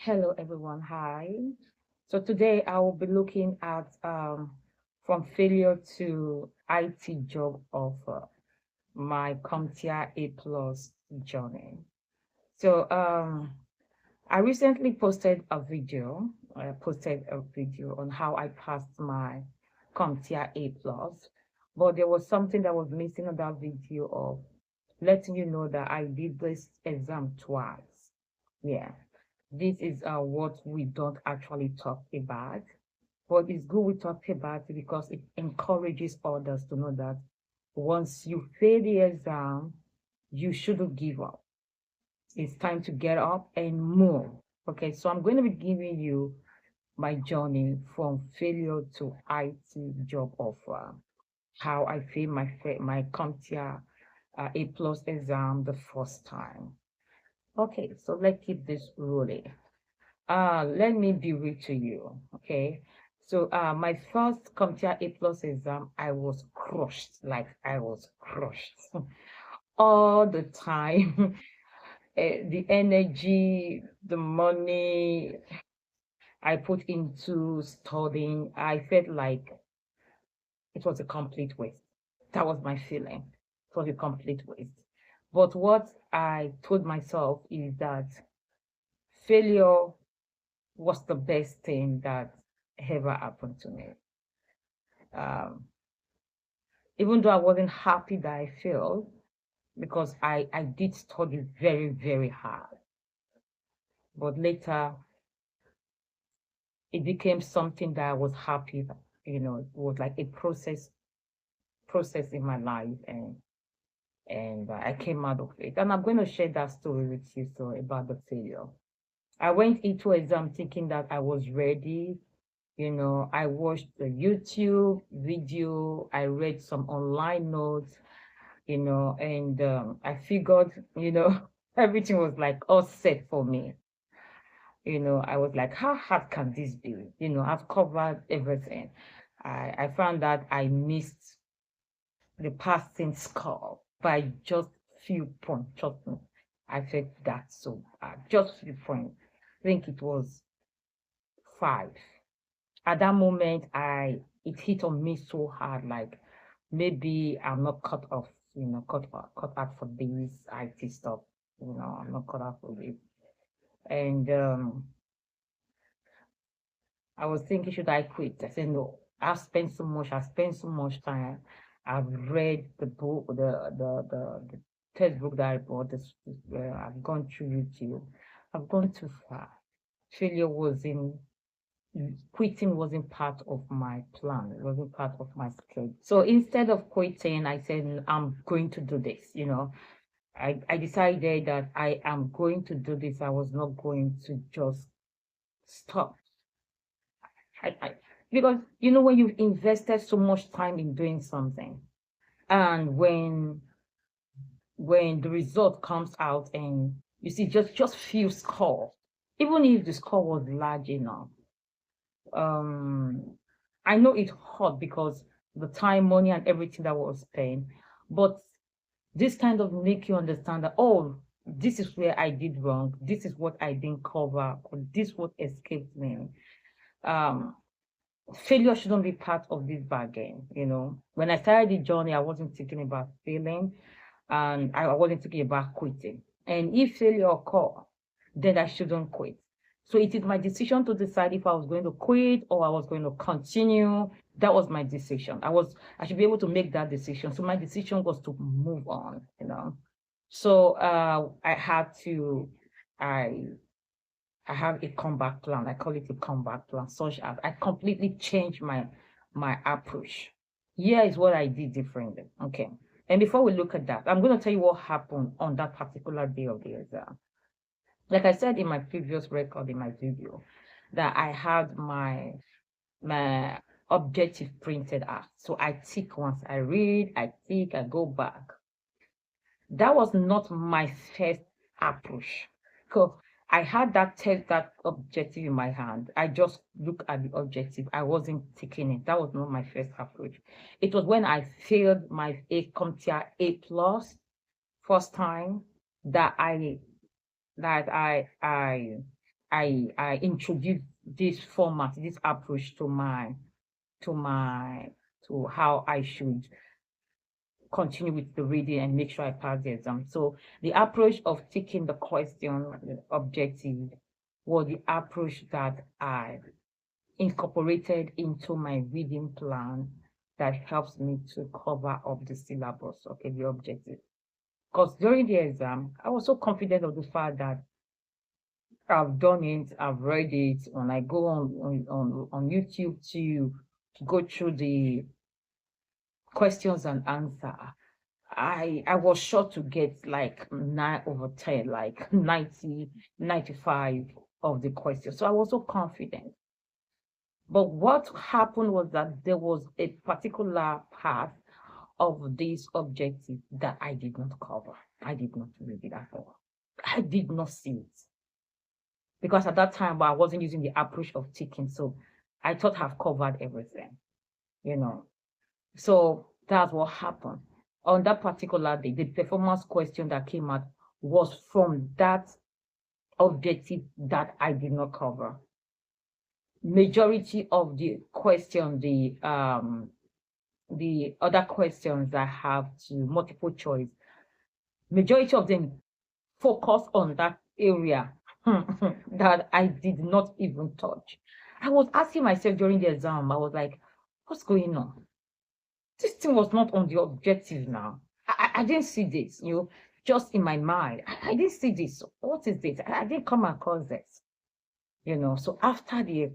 Hello everyone, hi. So today I will be looking at from failure to IT job offer, my CompTIA A plus journey. So I recently posted a video. I posted a video on how I passed my CompTIA A plus, but there was something that was missing on that video of letting you know that I did this exam twice. Yeah, this is what we don't actually talk about, but it's good we talk about it because it encourages others to know that once you fail the exam, you shouldn't give up. It's time to get up and move. Okay, so I'm going to be giving you my journey from failure to IT job offer, how I failed my CompTIA A plus exam the first time. Okay, so let's keep this rolling. Let me be real to you, okay? So my first CompTIA A plus exam, I was crushed, like I was crushed all the time. The energy, the money I put into studying, I felt like it was a complete waste. That was my feeling. It was a complete waste. But what I told myself is that failure was the best thing that ever happened to me. Um, Even though I wasn't happy that I failed, because I did study very, very hard. But later, it became something that I was happy that, it was like a process in my life, and I came out of it. And I'm going to share that story with you, so about the failure. I went into exam thinking that I was ready. I watched the YouTube video, I read some online notes, and I figured, everything was like all set for me. I was like, how hard can this be? I've covered everything. I found that I missed the passing score by just few points. Trust me, I felt that so bad. Just few points. I think it was 5. At that moment, it hit on me so hard, like maybe I'm not cut off, cut out for this IT stuff. I'm not cut out for it. And I was thinking, should I quit? I said, no, I've spent so much time. I've read the book, the textbook that I bought, I've gone through YouTube. I've gone too far. Failure was in Quitting wasn't part of my plan. It wasn't part of my schedule. So instead of quitting, I said, I'm going to do this. I decided that I am going to do this. I was not going to just stop. I because when you've invested so much time in doing something, and when the result comes out and you see just few score, even if the score was large enough, um I know it hurt because the time, money, and everything that was spent, but this kind of make you understand that, oh, this is where I did wrong, this is what I didn't cover, or this what escaped me. um Failure shouldn't be part of this bargain. When I started the journey, I wasn't thinking about failing, and I wasn't thinking about quitting. And if failure occur, then I shouldn't quit. So it is my decision to decide if I was going to quit or I was going to continue. That was my decision. I should be able to make that decision. So my decision was to move on. So I I have a comeback plan. I call it a comeback plan, such as I completely changed my approach. Here is what I did differently. Okay. And before we look at that, I'm going to tell you what happened on that particular day of the exam. Like I said in my previous record in my video, that I had my objective printed out. So I tick once, I read, I tick, I go back. That was not my first approach. Because I had that objective in my hand. I just looked at the objective. I wasn't taking it. That was not my first approach. It was when I failed my CompTIA A plus first time that I I introduced this format, this approach to how I should continue with the reading and make sure I pass the exam. So the approach of taking the question objective was the approach that I incorporated into my reading plan that helps me to cover up the syllabus, okay, the objective. Because during the exam, I was so confident of the fact that I've done it, I've read it. When I go on YouTube to go through the questions and answer, I was sure to get like 9/10, like 90, 95 of the questions. So I was so confident. But what happened was that there was a particular part of this objective that I did not cover. I did not read it at all. I did not see it. Because at that time, I wasn't using the approach of ticking. So I thought I've covered everything, you know. So that's what happened. On that particular day, the performance question that came out was from that objective that I did not cover. Majority of the question, the other questions I have to multiple choice, majority of them focus on that area that I did not even touch. I was asking myself during the exam, I was like, what's going on? This thing was not on the objective now. I didn't see this, just in my mind. I didn't see this. What is this? I didn't come across this, So after the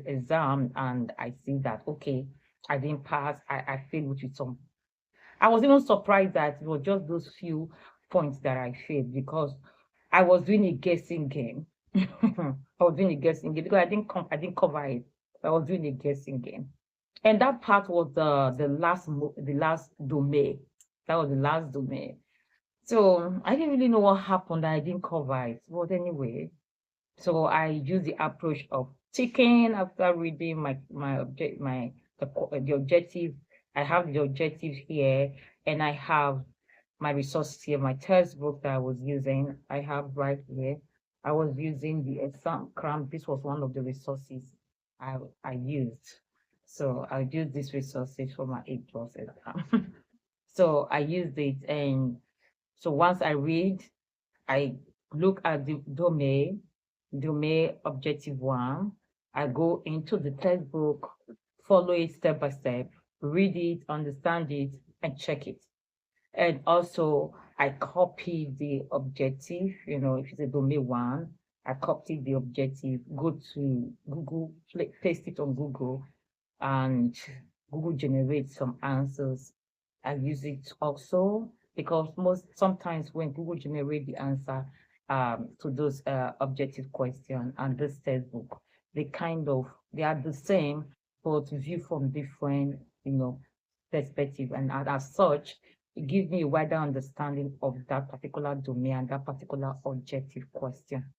exam, and I see that, okay, I didn't pass, I failed with some. I was even surprised that it was just those few points that I failed because I was doing a guessing game. I was doing a guessing game because I didn't cover it. I was doing a guessing game. And that part was the last domain. That was the last domain. So I didn't really know what happened. I didn't cover it. But anyway, so I used the approach of ticking after reading the objective. I have the objective here, and I have my resources here, my textbook that I was using. I have right here. I was using the exam cram. This was one of the resources I used. So I used these resources for my A+ exam. So I used it, and so once I read, I look at the domain objective 1. I go into the textbook, follow it step by step, read it, understand it, and check it. And also, I copy the objective, if it's a domain 1, I copy the objective, go to Google, paste it on Google, and Google generates some answers. I use it also because sometimes when Google generate the answer to those objective question and this textbook, they are the same, but viewed from different, perspective. And as such, it gives me a wider understanding of that particular domain and that particular objective question.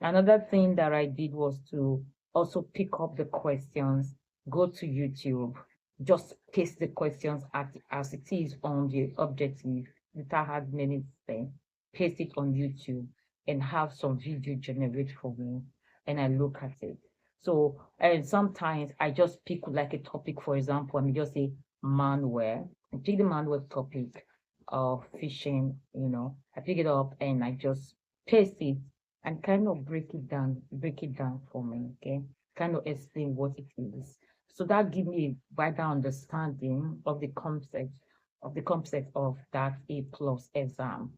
Another thing that I did was to also pick up the questions, go to YouTube, just paste the questions as it is on the objective without having many things, paste it on YouTube and have some video generate for me, and I look at it. So, and sometimes I just pick like a topic, for example, and just say manware. I pick the manware topic of fishing, I pick it up and I just paste it and kind of break it down for me, okay? Kind of explain what it is. So that gives me a wider understanding of the concept of that A+ exam.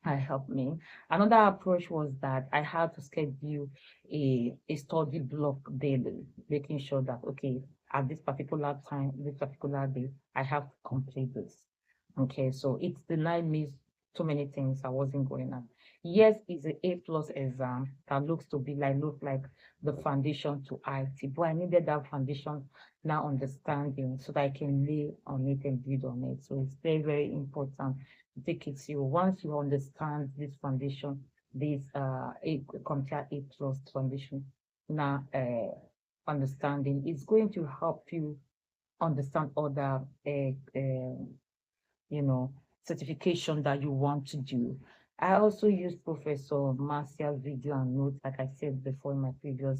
That helped me. Another approach was that I had to schedule a study block daily, making sure that, okay, at this particular time, this particular day, I have to complete this. Okay, so it denied me so many things I wasn't going at. Yes, it's an A+ exam that looks like the foundation to IT, but I needed that foundation now understanding so that I can lay on it and build on it. So it's very, very important to take it to you. Once you understand this foundation, this CompTIA A+ foundation, now understanding, it's going to help you understand other certification that you want to do. I also use Professor Marcia's video and notes, like I said before in my previous.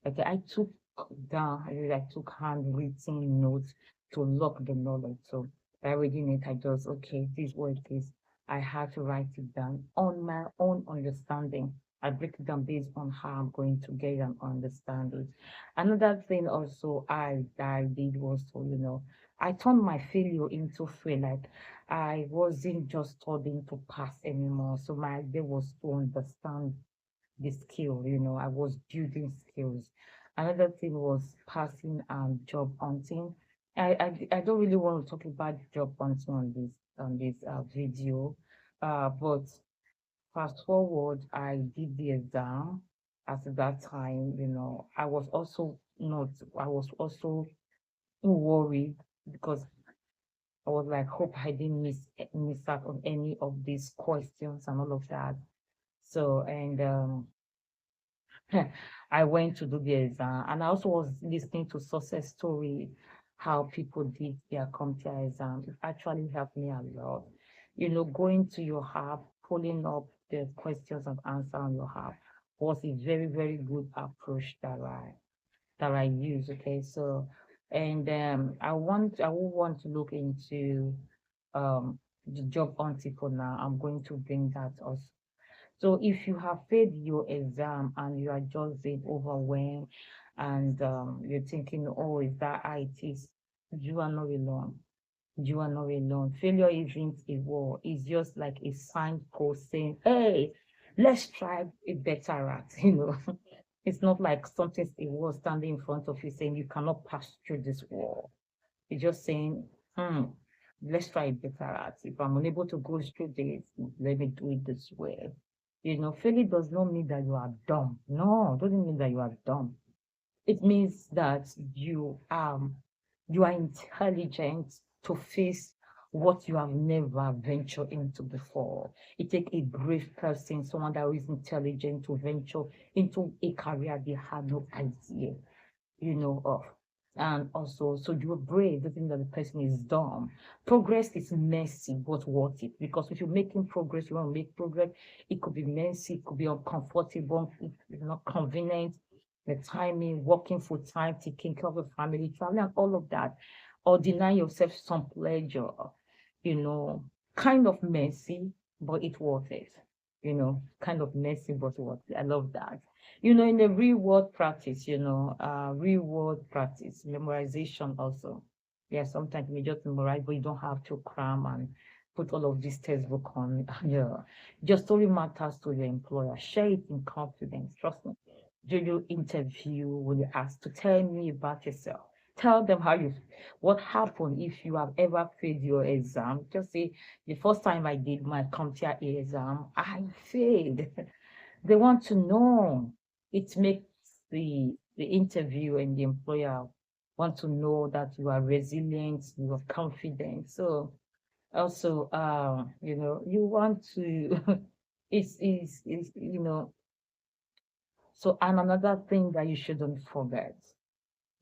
Okay, I took I took handwritten notes to lock the knowledge. So by reading it, I just, okay, this is what it is. I had to write it down on my own understanding. I break it down based on how I'm going to get and understand it. Another thing also I did was to, I turned my failure into fail. Like I wasn't just studying to pass anymore. So my idea was to understand the skill, I was building skills. Another thing was passing and job hunting. I don't really want to talk about job hunting on this video. But fast forward, I did the exam. At that time, I was also worried because I was like, hope I didn't miss out on any of these questions and all of that. So, and I went to do the exam, and I also was listening to success story, how people did their CompTIA exam. It actually helped me a lot. Going to your app, pulling up the questions and answer on your app was a very, very good approach that I use. Okay, so and I will want to look into um the job hunting for now. I'm going to bring that also. So if you have failed your exam and you are just being overwhelmed and you're thinking, oh, is that how it is? You are not alone. You are not alone. Failure isn't a war. It's just like a signpost saying, hey, let's try a better route. It's not like something a wall standing in front of you saying you cannot pass through this wall. It's just saying, hmm, let's try a better route. If I'm unable to go through this, let me do it this way. Failure does not mean that you are dumb. No, it doesn't mean that you are dumb. It means that you are intelligent to face what you have never ventured into before. It takes a brave person, someone that is intelligent to venture into a career they had no idea, of. And also, so you're brave, doesn't mean that the person is dumb. Progress is messy, but worth it. Because if you're making progress, you want to make progress, it could be messy, it could be uncomfortable, it's not convenient, the timing, working full time, taking care of a family, traveling, and all of that, or deny yourself some pleasure, you know, kind of messy, but it's worth it. Kind of messy, but worth it. I love that. In the real world practice, real world practice, memorization also. Yeah, sometimes you just memorize, but you don't have to cram and put all of this textbook on. Yeah, your story matters to your employer. Share it in confidence. Trust me. Do you interview when you ask to tell me about yourself? Tell them what happened if you have ever failed your exam. Just say the first time I did my CompTIA A exam, I failed. They want to know. It makes the interview and the employer want to know that you are resilient, you are confident. So also, you want to, so and another thing that you shouldn't forget,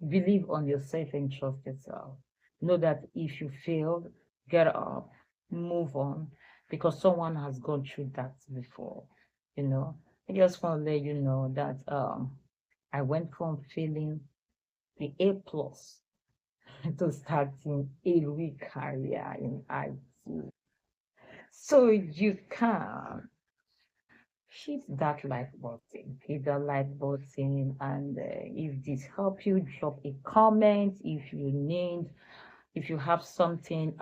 believe on yourself and trust yourself. Know that if you fail, get up, move on, because someone has gone through that before. You know, I just want to let you know that I went from failing the A+ to starting a real career in IT. So you can hit that like button, and if this help you, drop a comment. If you have something,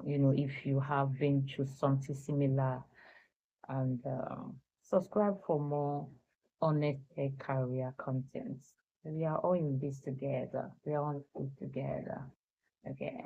if you have been through something similar, and subscribe for more honest career content. We are all in this together. We are all in this together. Okay.